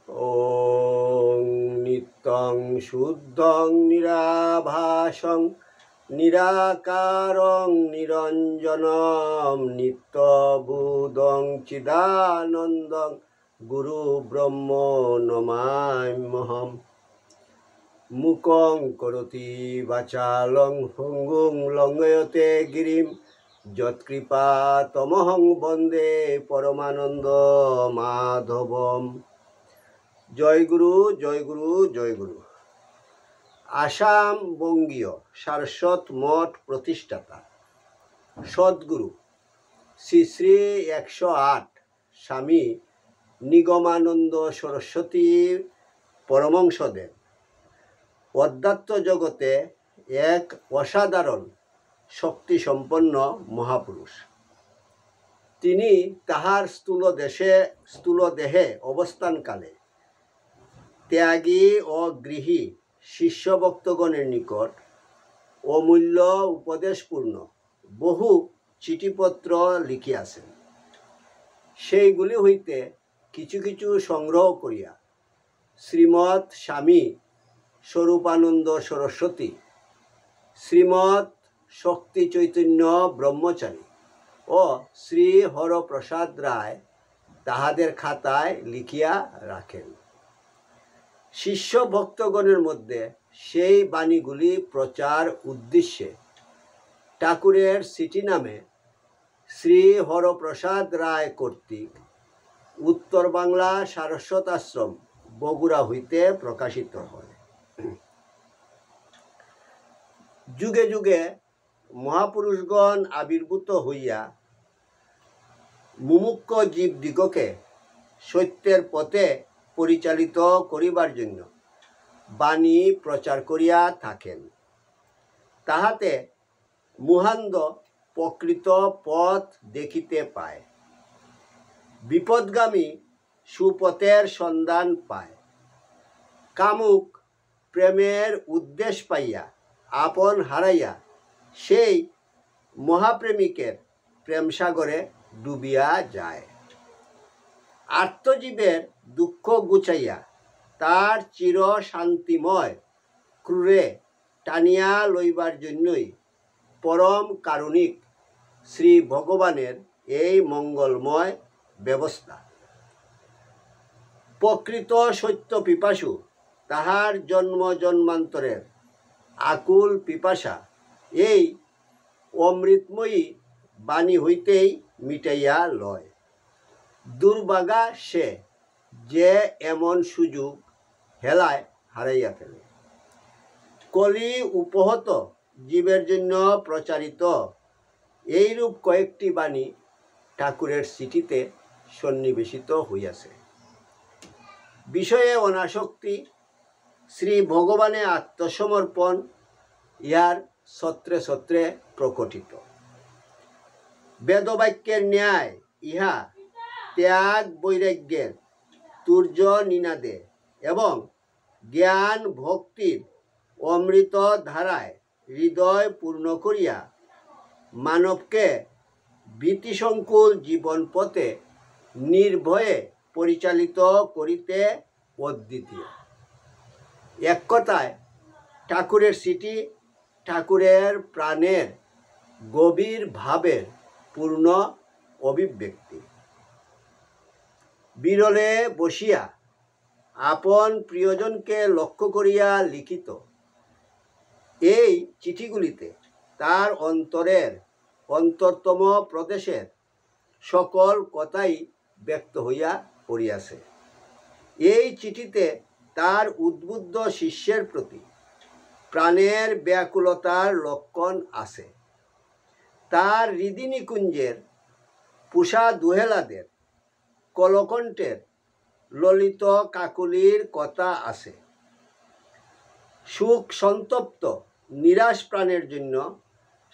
ॐ नित्यं शुद्धं निराभासं निराकारं निरञ्जनं नित्यबुधं चिदानन्दं गुरुब्रह्म नमाम्यहम्। मूकं करोति वाचालं पङ्गुं लङ्घयते गिरिं यत्कृपातमहं वन्दे परमानन्द माधवम्। জয় গুরু জয় গুরু জয় গুরু। আসাম বঙ্গীয় সারস্বত মঠ প্রতিষ্ঠাতা সদ্গুরু শ্রী শ্রী 108 স্বামী নিগমানন্দ সরস্বতী পরমহংসদেব অধ্যাত্ম জগতে এক অসাধারণ শক্তিসম্পন্ন মহাপুরুষ। তিনি তাহার স্থূল দেহে অবস্থানকালে ত্যাগী ও গৃহী শিষ্যভক্তগণের নিকট অমূল্য উপদেশপূর্ণ বহু চিঠিপত্র লিখিয়াছেন। সেইগুলি হইতে কিছু কিছু সংগ্রহ করিয়া শ্রীমৎ স্বামী স্বরূপানন্দ সরস্বতী, শ্রীমৎ শক্তি চৈতন্য ব্রহ্মচারী ও শ্রী হরপ্রসাদ রায় তাহাদের খাতায় লিখিয়া রাখেন। শিষ্য ভক্তগণের মধ্যে সেই বাণীগুলি প্রচার উদ্দেশ্যে ঠাকুরের চিঠি নামে শ্রী হরপ্রসাদ রায় কর্তৃক উত্তর বাংলা সারস্বত আশ্রম বগুড়া হইতে প্রকাশিত হয়। যুগে যুগে মহাপুরুষগণ আবির্ভূত হইয়া মুমুক্ষ জীবদিগকে সত্যের পথে পরিচালিত করিবার জন্য বাণী প্রচার করিয়া থাকেন। তাহাতে মুহান্দ প্রকৃত পথ দেখিতে পায়, বিপদগামী সুপথের সন্ধান পায়। কামুক প্রেমের উদ্দেশ্য পাইয়া আপন হারাইয়া সেই মহাপ্রেমিকের প্রেমসাগরে ডুবিয়া যায়। আত্মজীবের দুঃখ গুছাইয়া তার চির শান্তিময় ক্রুরে টানিয়া লইবার জন্যই পরম কারুণিক শ্রী ভগবানের এই মঙ্গলময় ব্যবস্থা। প্রকৃত সত্য পিপাসু তাহার জন্ম জন্মান্তরের আকুল পিপাসা এই অমৃতময়ী বাণী হইতেই মিটাইয়া লয়। দুর্ভাগা সে যে এমন সুযোগ হেলায় হারাইয়া ফেলে। কলি উপহত জীবের জন্য প্রচারিত এইরূপ কয়েকটি বাণী ঠাকুরের চিঠিতে সন্নিবেশিত হইয়াছে। বিষয়ে অনাসক্তি, শ্রী ভগবানে আত্মসমর্পণ ইহার ছত্রে ছত্রে প্রকটিত। বেদবাক্যের ন্যায় ইহা ত্যাগ বৈরাগ্যের তুর্য নিনাদে এবং জ্ঞান ভক্তির অমৃত ধারায় হৃদয় পূর্ণ করিয়া মানবকে ভীতিসংকুল জীবন পথে নির্ভয়ে পরিচালিত করিতে অদ্বিতীয়। এক কথায় ঠাকুরের চিঠি ঠাকুরের প্রাণের গভীর ভাবের পূর্ণ অভিব্যক্তি। বিরলে বসিয়া আপন প্রিয়জনকে লক্ষ্য করিয়া লিখিত এই চিঠিগুলিতে তার অন্তরের অন্তরতম প্রদেশের সকল কথাই ব্যক্ত হইয়া পড়িয়াছে। এই চিঠিতে তার উদ্বুদ্ধ শিষ্যের প্রতি প্রাণের ব্যাকুলতার লক্ষণ আছে। তার হৃদিনিকুঞ্জের পুষা দুহেলাদের কলকণ্ঠের ললিত কাকুলির কথা আছে। সুখ সন্তপ্ত নিরাশ প্রাণের জন্য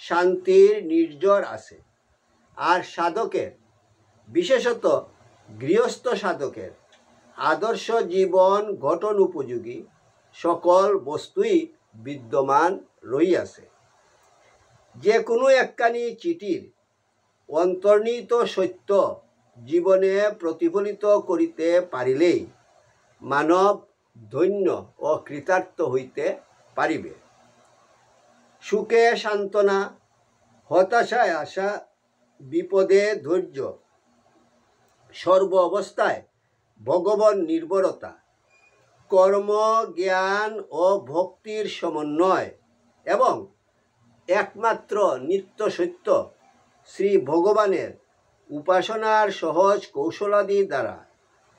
শান্তির নির্ঝর আছে। আর সাধকের, বিশেষত গৃহস্থ সাধকের আদর্শ জীবন গঠন উপযোগী সকল বস্তুই বিদ্যমান রহিয়াছে। যে কোনো একখানি চিঠির অন্তর্নিহিত সত্য জীবনে প্রতিফলিত করিতে পারিলেই মানব ধন্য ও কৃতার্থ হইতে পারিবে। সুখে সান্ত্বনা, হতাশায় আশা, বিপদে ধৈর্য, সর্ব অবস্থায় ভগবান নির্ভরতা, কর্ম, জ্ঞান ও ভক্তির সমন্বয় এবং একমাত্র নিত্য সত্য শ্রী ভগবানের উপাসনার সহজ কৌশলাদি দ্বারা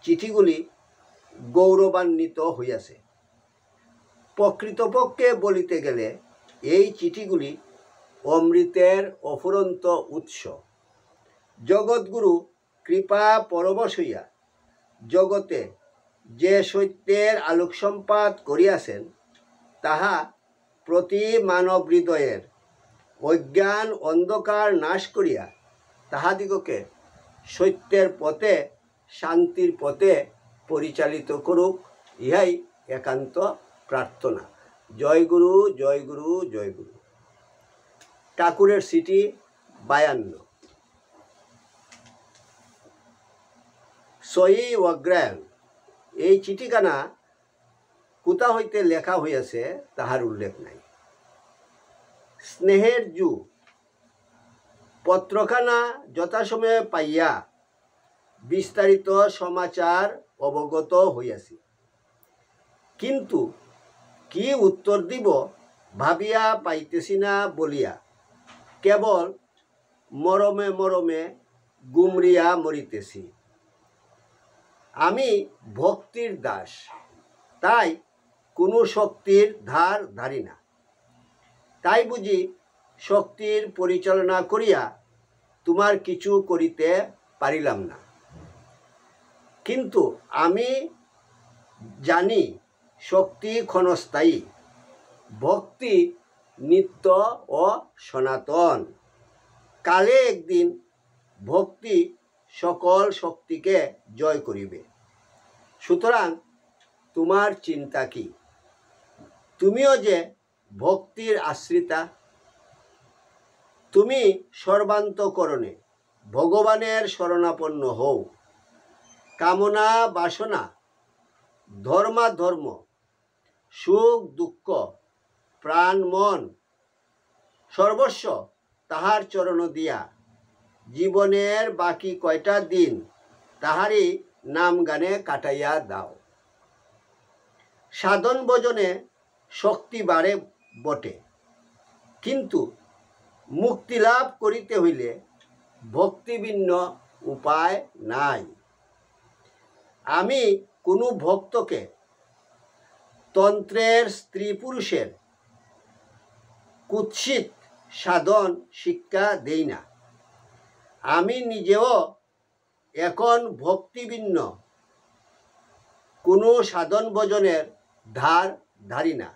চিঠিগুলি গৌরবান্বিত হইয়াছে। প্রকৃতপক্ষে বলিতে গেলে এই চিঠিগুলি অমৃতের অফুরন্ত উৎস। জগৎগুরু কৃপা পরবশ হইয়া জগতে যে সত্যের আলোকসম্পাত করিয়াছেন, তাহা প্রতি মানব হৃদয়ের অজ্ঞান অন্ধকার নাশ করিয়া তাহাদিগকে সত্যের পথে, শান্তির পথে পরিচালিত করুক, ইহাই একান্ত প্রার্থনা। জয় গুরু, জয় গুরু, জয় গুরু। ঠাকুরের চিঠি 52। 6ই অগ্রহায়ণ। এই চিঠিখানা কোথা হইতে লেখা হইয়াছে তাহার উল্লেখ নাই। স্নেহের জু, পত্রখানা যথাসময়ে পাইয়া বিস্তারিত সমাচার অবগত হইয়াছি, কিন্তু কি উত্তর দিব ভাবিয়া পাইতেছি না বলিয়া কেবল মরমে মরমে গুমরিয়া মরিতেছি। আমি ভক্তির দাস, তাই কোনো শক্তির ধার ধারি না। তাই বুঝি শক্তির পরিচালনা করিয়া তোমার কিছু করিতে পারিলাম না। কিন্তু আমি জানি শক্তি ক্ষণস্থায়ী, ভক্তি নিত্য ও সনাতন। কালে একদিন ভক্তি সকল শক্তিকে জয় করিবে। সুতরাং তোমার চিন্তা কি? তুমিও যে ভক্তির আশ্রিতা। তুমি সর্বান্তকরণে ভগবানের শরণাপন্ন হও। কামনা বাসনা, ধর্মাধর্ম, সুখ দুঃখ, প্রাণ মন সর্বস্ব তাহার চরণ দিয়া জীবনের বাকি কয়টা দিন তাহারই নাম গানে কাটাইয়া দাও। সাধন ভজনে শক্তি বাড়ে বটে, কিন্তু মুক্তি লাভ করিতে হইলে ভক্তি ভিন্ন উপায় নাই। আমি কোনো ভক্তকে তন্ত্রের স্ত্রী পুরুষের কুৎসিত সাধন শিক্ষা দেই না। আমি নিজেও এখন ভক্তিভিন্ন কোনো সাধন ভজনের ধার ধারি না।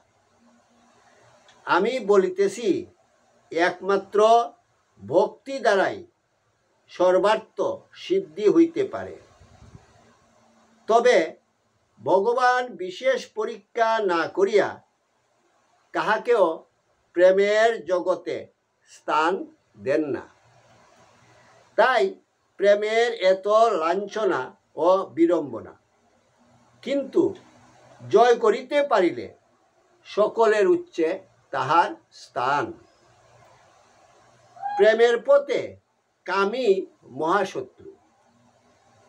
আমি বলিতেছি একমাত্র ভক্তি দ্বারাই সর্বার্থ সিদ্ধি হইতে পারে। তবে ভগবান বিশেষ পরীক্ষা না করিয়া কাহাকেও প্রেমের জগতে স্থান দেন না। তাই প্রেমের এত লাঞ্ছনা ও বিড়ম্বনা। কিন্তু জয় করিতে পারিলে সকলের উচ্চে তাহার স্থান। প্রেমের পথে কামই মহাশত্রু।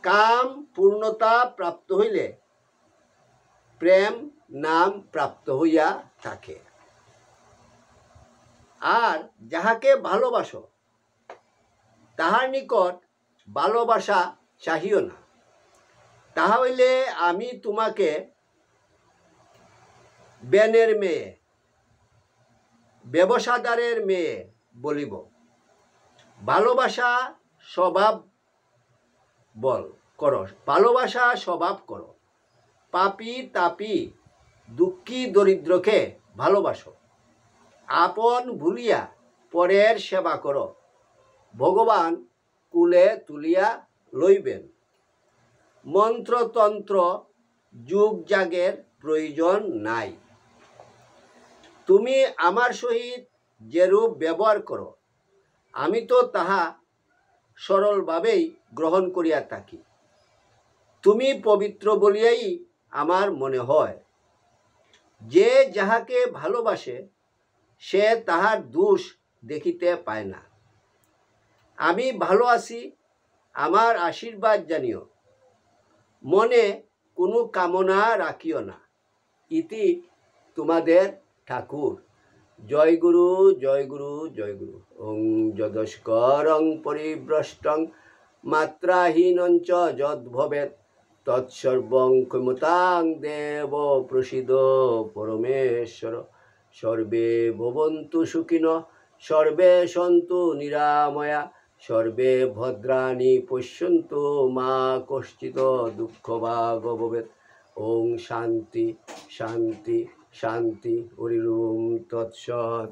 কাম পূর্ণতা প্রাপ্ত হইলে প্রেম নাম প্রাপ্ত হইয়া থাকে। আর যাহাকে ভালোবাসো তাহার নিকট ভালোবাসা চাহিও না। তাহা হইলে আমি তোমাকে বেনের মেয়ে, ব্যবসাদারের মেয়ে বলিব। ভালোবাসা স্বভাব ভালোবাসা স্বভাব করো। পাপী তাপী দুঃখী দরিদ্রকে ভালোবাসো। আপন ভুলিয়া পরের সেবা করো। ভগবান কুলে তুলিয়া লইবেন। মন্ত্রতন্ত্র যুগ যাগের প্রয়োজন নাই। তুমি আমার সহিত যেরূপ ব্যবহার করো, আমি তো তাহা সরলভাবেই গ্রহণ করিয়া থাকি। তুমি পবিত্র বলিয়াই আমার মনে হয়, যে যাহাকে ভালোবাসে সে তাহার দোষ দেখিতে পায় না। আমি ভালো আছি, আমার আশীর্বাদ জানিও, মনে কোনো কামনা রাখিও না। ইতি তোমাদের ঠাকুর। জয় গুরু, জয় গুরু, জয় গুরু। ওং যদস্করং পরিভ্রষ্টং মাত্রাহীনঞ্চ যদ্ভবেৎ তৎসর্বং ক্ষমতাং দেব প্রসীদ পরমেশ্বর। সর্বে ভবন্তু সুখিনঃ, সর্বে সন্তু নিরাময়া, সর্বে ভদ্রাণি পশ্যন্তু মা কশ্চিৎ দুঃখভাগ ভবেৎ। ওং শান্তি শান্তি শান্তি। হরি ওম তৎসৎ।